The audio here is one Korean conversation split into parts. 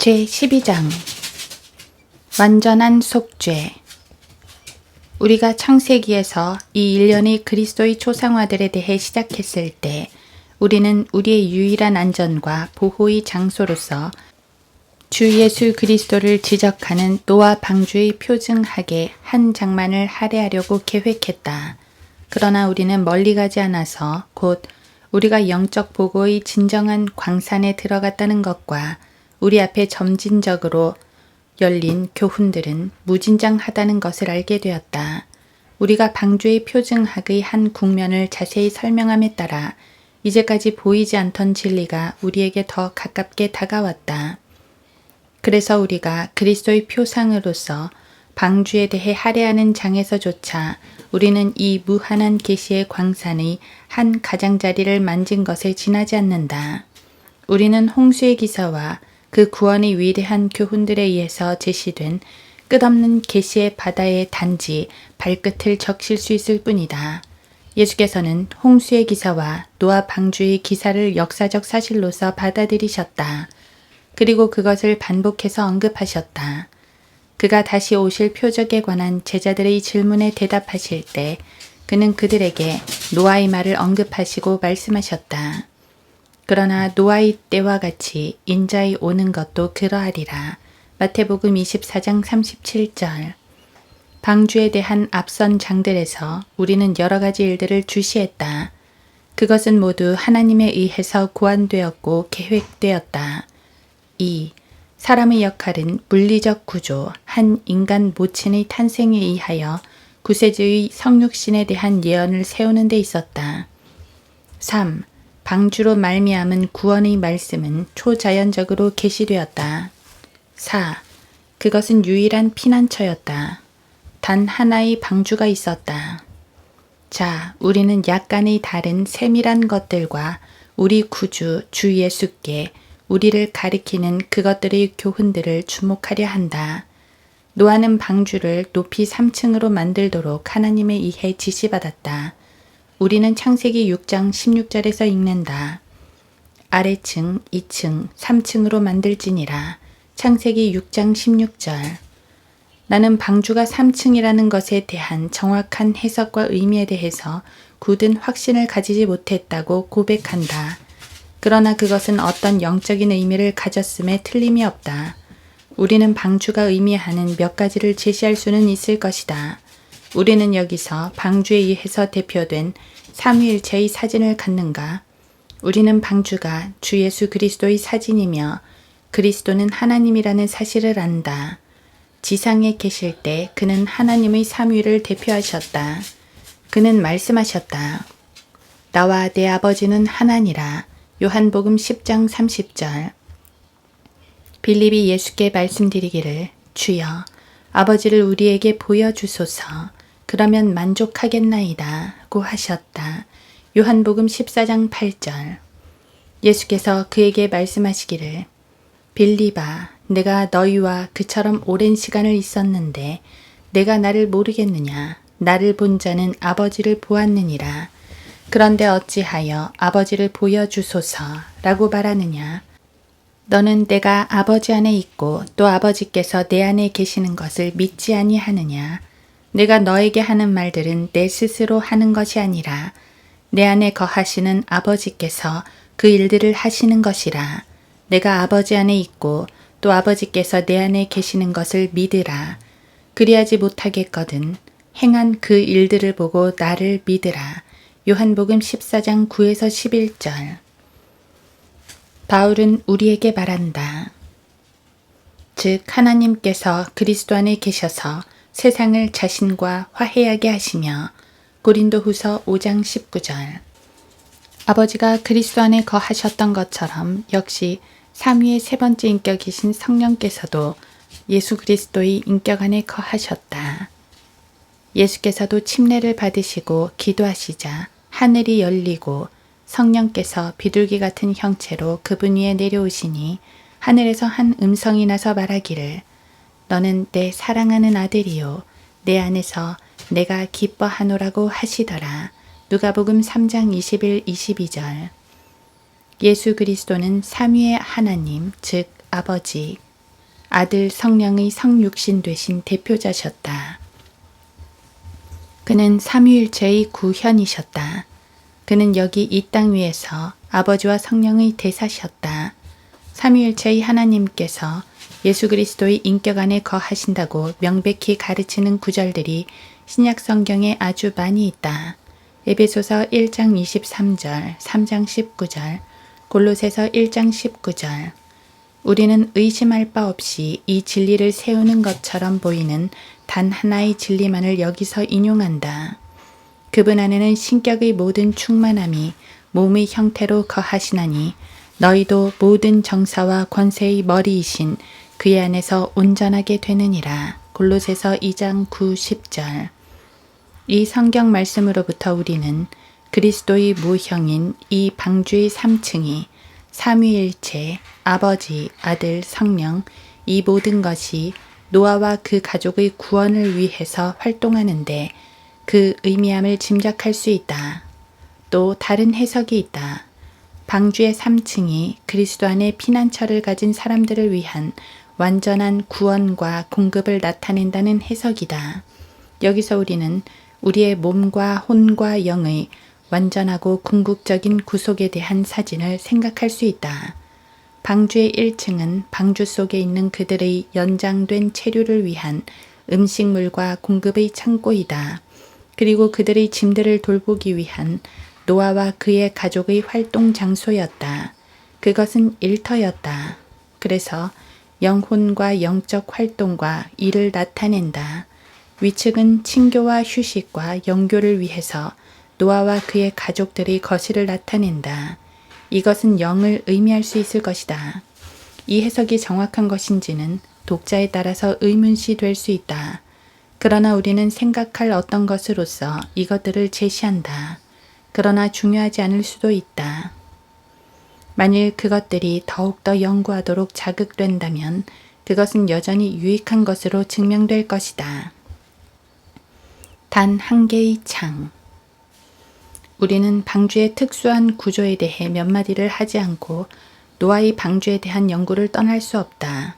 제12장 완전한 속죄. 우리가 창세기에서 이 일련의 그리스도의 초상화들에 대해 시작했을 때 우리는 우리의 유일한 안전과 보호의 장소로서 주 예수 그리스도를 지적하는 노아 방주의 표징학의 한 장만을 할애하려고 계획했다. 그러나 우리는 멀리 가지 않아서 곧 우리가 영적 보고의 진정한 광산에 들어갔다는 것과 우리 앞에 점진적으로 열린 교훈들은 무진장하다는 것을 알게 되었다. 우리가 방주의 표징학의 한 국면을 자세히 설명함에 따라 이제까지 보이지 않던 진리가 우리에게 더 가깝게 다가왔다. 그래서 우리가 그리스도의 표상으로서 방주에 대해 할애하는 장에서조차 우리는 이 무한한 계시의 광산의 한 가장자리를 만진 것에 지나지 않는다. 우리는 홍수의 기사와 그 구원의 위대한 교훈들에 의해서 제시된 끝없는 계시의 바다에 단지 발끝을 적실 수 있을 뿐이다. 예수께서는 홍수의 기사와 노아 방주의 기사를 역사적 사실로서 받아들이셨다. 그리고 그것을 반복해서 언급하셨다. 그가 다시 오실 표적에 관한 제자들의 질문에 대답하실 때 그는 그들에게 노아의 말을 언급하시고 말씀하셨다. 그러나 노아의 때와 같이 인자의 오는 것도 그러하리라. 마태복음 24장 37절. 방주에 대한 앞선 장들에서 우리는 여러 가지 일들을 주시했다. 그것은 모두 하나님에 의해서 고안되었고 계획되었다. 2. 사람의 역할은 물리적 구조, 한 인간 모친의 탄생에 의하여 구세주의 성육신에 대한 예언을 세우는 데 있었다. 3. 방주로 말미암은 구원의 말씀은 초자연적으로 계시되었다. 4. 그것은 유일한 피난처였다. 단 하나의 방주가 있었다. 자, 우리는 약간의 다른 세밀한 것들과 우리 구주 주 예수께 우리를 가리키는 그것들의 교훈들을 주목하려 한다. 노아는 방주를 높이 3층으로 만들도록 하나님에 의해 지시받았다. 우리는 창세기 6장 16절에서 읽는다. 아래층, 2층, 3층으로 만들지니라. 창세기 6장 16절. 나는 방주가 3층이라는 것에 대한 정확한 해석과 의미에 대해서 굳은 확신을 가지지 못했다고 고백한다. 그러나 그것은 어떤 영적인 의미를 가졌음에 틀림이 없다. 우리는 방주가 의미하는 몇 가지를 제시할 수는 있을 것이다. 우리는 여기서 방주에 의해서 대표된 삼위일체의 사진을 갖는가? 우리는 방주가 주 예수 그리스도의 사진이며 그리스도는 하나님이라는 사실을 안다. 지상에 계실 때 그는 하나님의 삼위를 대표하셨다. 그는 말씀하셨다. 나와 내 아버지는 하나니라. 요한복음 10장 30절. 빌립이 예수께 말씀드리기를 주여 아버지를 우리에게 보여주소서. 그러면 만족하겠나이다 고 하셨다. 요한복음 14장 8절. 예수께서 그에게 말씀하시기를 빌립아 내가 너희와 그처럼 오랜 시간을 있었는데 내가 나를 모르겠느냐. 나를 본 자는 아버지를 보았느니라. 그런데 어찌하여 아버지를 보여주소서 라고 말하느냐. 너는 내가 아버지 안에 있고 또 아버지께서 내 안에 계시는 것을 믿지 아니하느냐. 내가 너에게 하는 말들은 내 스스로 하는 것이 아니라 내 안에 거하시는 아버지께서 그 일들을 하시는 것이라. 내가 아버지 안에 있고 또 아버지께서 내 안에 계시는 것을 믿으라. 그리하지 못하겠거든 행한 그 일들을 보고 나를 믿으라. 요한복음 14장 9에서 11절. 바울은 우리에게 말한다. 즉 하나님께서 그리스도 안에 계셔서 세상을 자신과 화해하게 하시며 고린도후서 5장 19절. 아버지가 그리스도 안에 거하셨던 것처럼 역시 삼위의 세 번째 인격이신 성령께서도 예수 그리스도의 인격 안에 거하셨다. 예수께서도 침례를 받으시고 기도하시자 하늘이 열리고 성령께서 비둘기 같은 형체로 그분 위에 내려오시니 하늘에서 한 음성이 나서 말하기를 너는 내 사랑하는 아들이요 내 안에서 내가 기뻐하노라고 하시더라. 누가복음 3장 21, 22절. 예수 그리스도는 삼위의 하나님, 즉 아버지, 아들 성령의 성육신 되신 대표자셨다. 그는 삼위일체의 구현이셨다. 그는 여기 이 땅 위에서 아버지와 성령의 대사셨다. 삼위일체의 하나님께서 예수 그리스도의 인격 안에 거하신다고 명백히 가르치는 구절들이 신약 성경에 아주 많이 있다. 에베소서 1장 23절, 3장 19절, 골로새서 1장 19절. 우리는 의심할 바 없이 이 진리를 세우는 것처럼 보이는 단 하나의 진리만을 여기서 인용한다. 그분 안에는 신격의 모든 충만함이 몸의 형태로 거하시나니 너희도 모든 정사와 권세의 머리이신 그의 안에서 온전하게 되느니라. 골로새서 2장 9, 10절. 이 성경 말씀으로부터 우리는 그리스도의 모형인 이 방주의 3층이 삼위일체, 아버지, 아들, 성령 이 모든 것이 노아와 그 가족의 구원을 위해서 활동하는데 그 의미함을 짐작할 수 있다. 또 다른 해석이 있다. 방주의 3층이 그리스도 안에 피난처를 가진 사람들을 위한 완전한 구원과 공급을 나타낸다는 해석이다. 여기서 우리는 우리의 몸과 혼과 영의 완전하고 궁극적인 구속에 대한 사진을 생각할 수 있다. 방주의 1층은 방주 속에 있는 그들의 연장된 체류를 위한 음식물과 공급의 창고이다. 그리고 그들의 짐들을 돌보기 위한 노아와 그의 가족의 활동 장소였다. 그것은 일터였다. 그래서 영혼과 영적 활동과 일을 나타낸다. 위측은 친교와 휴식과 영교를 위해서 노아와 그의 가족들의 거실을 나타낸다. 이것은 영을 의미할 수 있을 것이다. 이 해석이 정확한 것인지는 독자에 따라서 의문시 될 수 있다. 그러나 우리는 생각할 어떤 것으로서 이것들을 제시한다. 그러나 중요하지 않을 수도 있다. 만일 그것들이 더욱더 연구하도록 자극된다면 그것은 여전히 유익한 것으로 증명될 것이다. 단 한 개의 창. 우리는 방주의 특수한 구조에 대해 몇 마디를 하지 않고 노아의 방주에 대한 연구를 떠날 수 없다.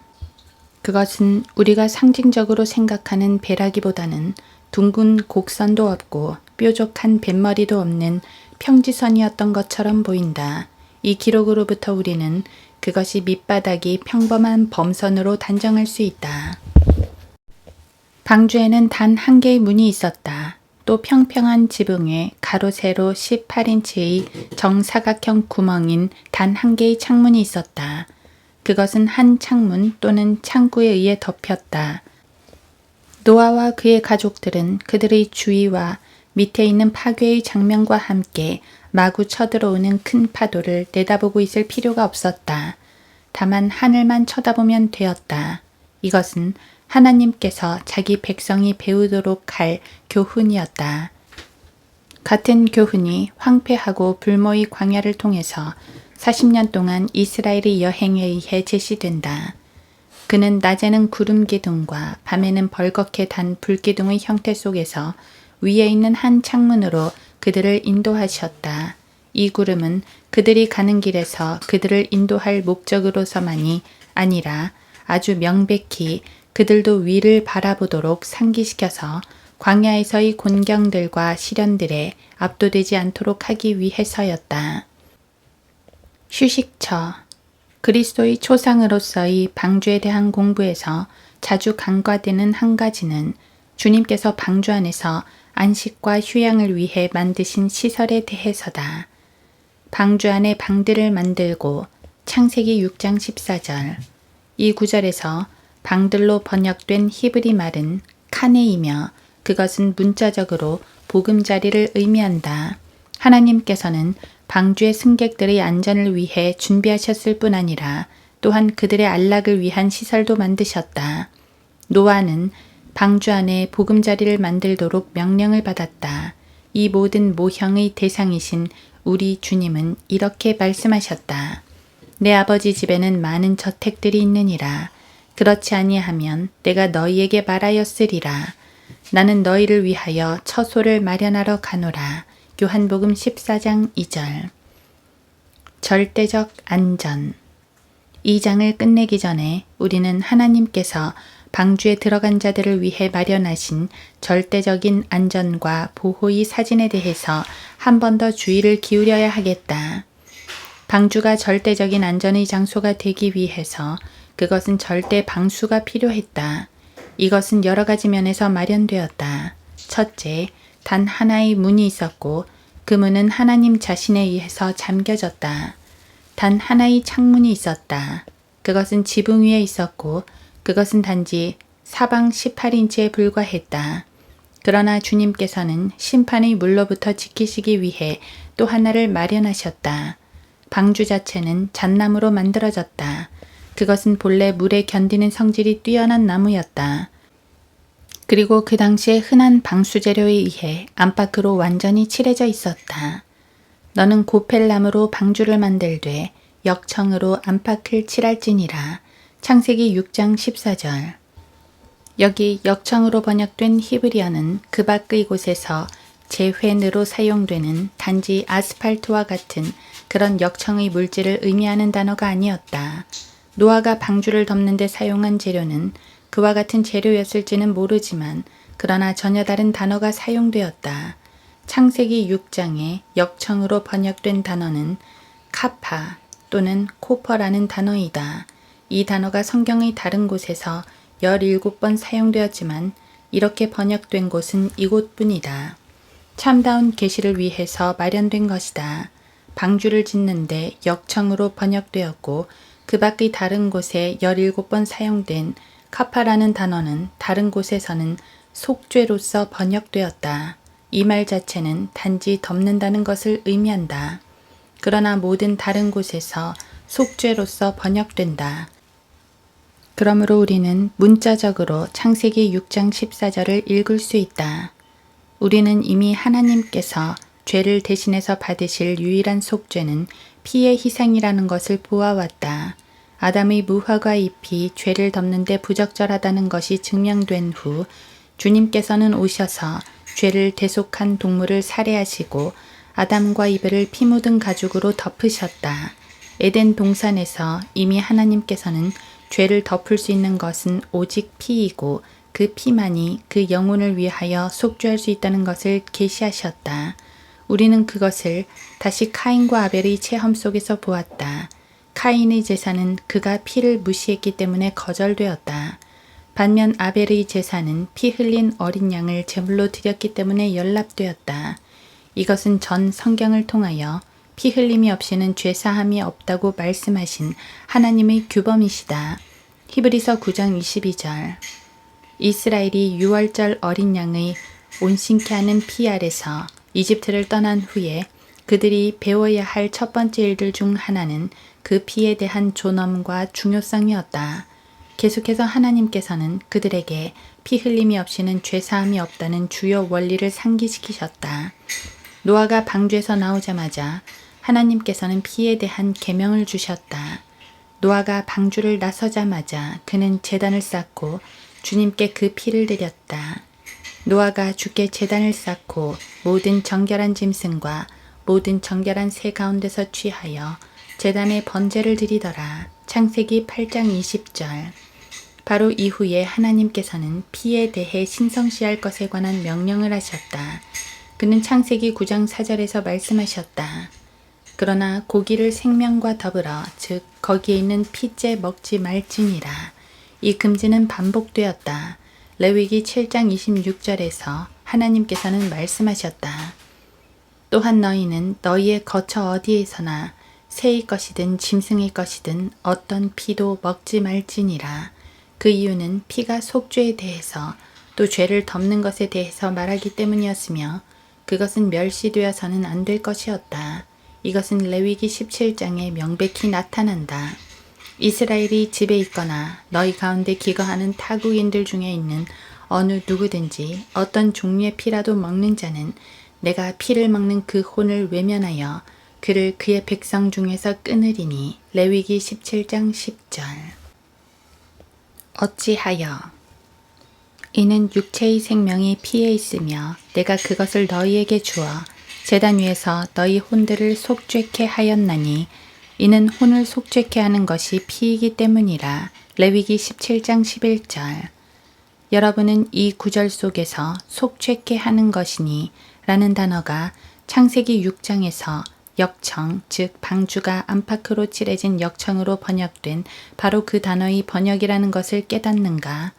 그것은 우리가 상징적으로 생각하는 배라기보다는 둥근 곡선도 없고 뾰족한 뱃머리도 없는 평지선이었던 것처럼 보인다. 이 기록으로부터 우리는 그것이 밑바닥이 평범한 범선으로 단정할 수 있다. 방주에는 단 한 개의 문이 있었다. 또 평평한 지붕에 가로 세로 18인치의 정사각형 구멍인 단 한 개의 창문이 있었다. 그것은 한 창문 또는 창구에 의해 덮였다. 노아와 그의 가족들은 그들의 주위와 밑에 있는 파괴의 장면과 함께 마구 쳐들어오는 큰 파도를 내다보고 있을 필요가 없었다. 다만 하늘만 쳐다보면 되었다. 이것은 하나님께서 자기 백성이 배우도록 할 교훈이었다. 같은 교훈이 황폐하고 불모의 광야를 통해서 40년 동안 이스라엘의 여행에 의해 제시된다. 그는 낮에는 구름 기둥과 밤에는 벌겋게 단 불기둥의 형태 속에서 위에 있는 한 창문으로 그들을 인도하셨다. 이 구름은 그들이 가는 길에서 그들을 인도할 목적으로서만이 아니라 아주 명백히 그들도 위를 바라보도록 상기시켜서 광야에서의 곤경들과 시련들에 압도되지 않도록 하기 위해서였다. 휴식처. 그리스도의 초상으로서의 방주에 대한 공부에서 자주 간과되는 한 가지는 주님께서 방주 안에서 안식과 휴양을 위해 만드신 시설에 대해서다. 방주 안에 방들을 만들고 창세기 6장 14절. 이 구절에서 방들로 번역된 히브리 말은 카네이며 그것은 문자적으로 보금자리를 의미한다. 하나님께서는 방주의 승객들의 안전을 위해 준비하셨을 뿐 아니라 또한 그들의 안락을 위한 시설도 만드셨다. 노아는 방주 안에 보금자리를 만들도록 명령을 받았다. 이 모든 모형의 대상이신 우리 주님은 이렇게 말씀하셨다. 내 아버지 집에는 많은 저택들이 있느니라. 그렇지 아니하면 내가 너희에게 말하였으리라. 나는 너희를 위하여 처소를 마련하러 가노라. 요한복음 14장 2절. 절대적 안전. 이 장을 끝내기 전에 우리는 하나님께서 방주에 들어간 자들을 위해 마련하신 절대적인 안전과 보호의 사진에 대해서 한 번 더 주의를 기울여야 하겠다. 방주가 절대적인 안전의 장소가 되기 위해서 그것은 절대 방수가 필요했다. 이것은 여러 가지 면에서 마련되었다. 첫째, 단 하나의 문이 있었고 그 문은 하나님 자신에 의해서 잠겨졌다. 단 하나의 창문이 있었다. 그것은 지붕 위에 있었고 그것은 단지 사방 18인치에 불과했다. 그러나 주님께서는 심판의 물로부터 지키시기 위해 또 하나를 마련하셨다. 방주 자체는 잣나무로 만들어졌다. 그것은 본래 물에 견디는 성질이 뛰어난 나무였다. 그리고 그 당시에 흔한 방수 재료에 의해 안팎으로 완전히 칠해져 있었다. 너는 고펠나무로 방주를 만들되 역청으로 안팎을 칠할지니라. 창세기 6장 14절. 여기 역청으로 번역된 히브리어는 그 밖의 곳에서 재회느로 사용되는 단지 아스팔트와 같은 그런 역청의 물질을 의미하는 단어가 아니었다. 노아가 방주를 덮는 데 사용한 재료는 그와 같은 재료였을지는 모르지만 그러나 전혀 다른 단어가 사용되었다. 창세기 6장에 역청으로 번역된 단어는 카파 또는 코퍼라는 단어이다. 이 단어가 성경의 다른 곳에서 17번 사용되었지만 이렇게 번역된 곳은 이곳뿐이다. 참다운 계시를 위해서 마련된 것이다. 방주를 짓는데 역청으로 번역되었고 그 밖의 다른 곳에 17번 사용된 카파라는 단어는 다른 곳에서는 속죄로서 번역되었다. 이 말 자체는 단지 덮는다는 것을 의미한다. 그러나 모든 다른 곳에서 속죄로서 번역된다. 그러므로 우리는 문자적으로 창세기 6장 14절을 읽을 수 있다. 우리는 이미 하나님께서 죄를 대신해서 받으실 유일한 속죄는 피의 희생이라는 것을 보아왔다. 아담의 무화과 잎이 죄를 덮는 데 부적절하다는 것이 증명된 후 주님께서는 오셔서 죄를 대속한 동물을 살해하시고 아담과 이브를 피 묻은 가죽으로 덮으셨다. 에덴 동산에서 이미 하나님께서는 죄를 덮을 수 있는 것은 오직 피이고 그 피만이 그 영혼을 위하여 속죄할 수 있다는 것을 계시하셨다. 우리는 그것을 다시 카인과 아벨의 체험 속에서 보았다. 카인의 제사는 그가 피를 무시했기 때문에 거절되었다. 반면 아벨의 제사는 피 흘린 어린 양을 제물로 드렸기 때문에 연락되었다. 이것은 전 성경을 통하여 피 흘림이 없이는 죄사함이 없다고 말씀하신 하나님의 규범이시다. 히브리서 9장 22절. 이스라엘이 유월절 어린 양의 온신케 하는 피 아래서 이집트를 떠난 후에 그들이 배워야 할 첫 번째 일들 중 하나는 그 피에 대한 존엄과 중요성이었다. 계속해서 하나님께서는 그들에게 피 흘림이 없이는 죄사함이 없다는 주요 원리를 상기시키셨다. 노아가 방주에서 나오자마자 하나님께서는 피에 대한 계명을 주셨다. 노아가 방주를 나서자마자 그는 제단을 쌓고 주님께 그 피를 드렸다. 노아가 주께 제단을 쌓고 모든 정결한 짐승과 모든 정결한 새 가운데서 취하여 제단에 번제를 드리더라. 창세기 8장 20절. 바로 이후에 하나님께서는 피에 대해 신성시할 것에 관한 명령을 하셨다. 그는 창세기 9장 4절에서 말씀하셨다. 그러나 고기를 생명과 더불어 즉 거기에 있는 피째 먹지 말지니라. 이 금지는 반복되었다. 레위기 7장 26절에서 하나님께서는 말씀하셨다. 또한 너희는 너희의 거처 어디에서나 새의 것이든 짐승의 것이든 어떤 피도 먹지 말지니라. 그 이유는 피가 속죄에 대해서 또 죄를 덮는 것에 대해서 말하기 때문이었으며 그것은 멸시되어서는 안 될 것이었다. 이것은 레위기 17장에 명백히 나타난다. 이스라엘이 집에 있거나 너희 가운데 기거하는 타국인들 중에 있는 어느 누구든지 어떤 종류의 피라도 먹는 자는 내가 피를 먹는 그 혼을 외면하여 그를 그의 백성 중에서 끊으리니. 레위기 17장 10절. 어찌하여 이는 육체의 생명이 피에 있으며 내가 그것을 너희에게 주어 제단 위에서 너희 혼들을 속죄케 하였나니 이는 혼을 속죄케 하는 것이 피이기 때문이라. 레위기 17장 11절. 여러분은 이 구절 속에서 속죄케 하는 것이니 라는 단어가 창세기 6장에서 역청, 즉 방주가 안팎으로 칠해진 역청으로 번역된 바로 그 단어의 번역이라는 것을 깨닫는가?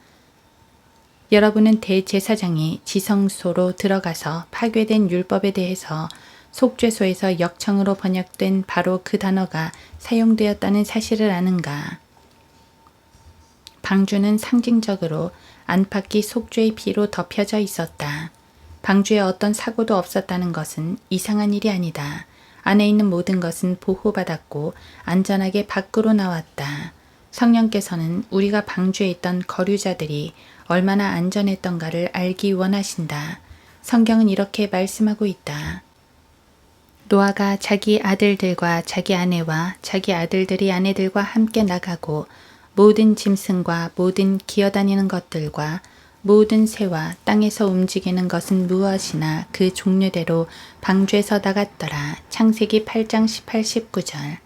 여러분은 대제사장이 지성소로 들어가서 파괴된 율법에 대해서 속죄소에서 역청으로 번역된 바로 그 단어가 사용되었다는 사실을 아는가? 방주는 상징적으로 안팎이 속죄의 피로 덮여져 있었다. 방주에 어떤 사고도 없었다는 것은 이상한 일이 아니다. 안에 있는 모든 것은 보호받았고 안전하게 밖으로 나왔다. 성령께서는 우리가 방주에 있던 거류자들이 얼마나 안전했던가를 알기 원하신다. 성경은 이렇게 말씀하고 있다. 노아가 자기 아들들과 자기 아내와 자기 아들들이 아내들과 함께 나가고 모든 짐승과 모든 기어다니는 것들과 모든 새와 땅에서 움직이는 것은 무엇이나 그 종류대로 방주에서 나갔더라. 창세기 8장 18, 19절.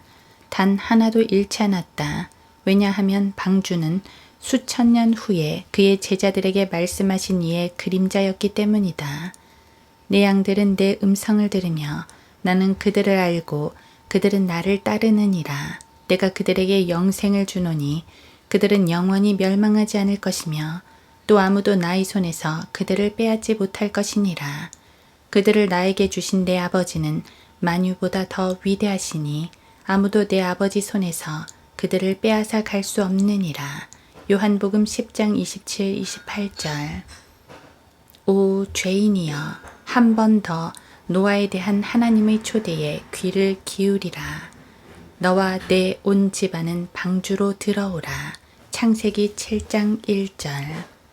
단 하나도 잃지 않았다. 왜냐하면 방주는 수천 년 후에 그의 제자들에게 말씀하신 이의 그림자였기 때문이다. 내 양들은 내 음성을 들으며 나는 그들을 알고 그들은 나를 따르느니라. 내가 그들에게 영생을 주노니 그들은 영원히 멸망하지 않을 것이며 또 아무도 나의 손에서 그들을 빼앗지 못할 것이니라. 그들을 나에게 주신 내 아버지는 만유보다 더 위대하시니 아무도 내 아버지 손에서 그들을 빼앗아 갈 수 없느니라. 요한복음 10장 27, 28절. 오 죄인이여, 한 번 더 노아에 대한 하나님의 초대에 귀를 기울이라. 너와 내 온 집안은 방주로 들어오라. 창세기 7장 1절.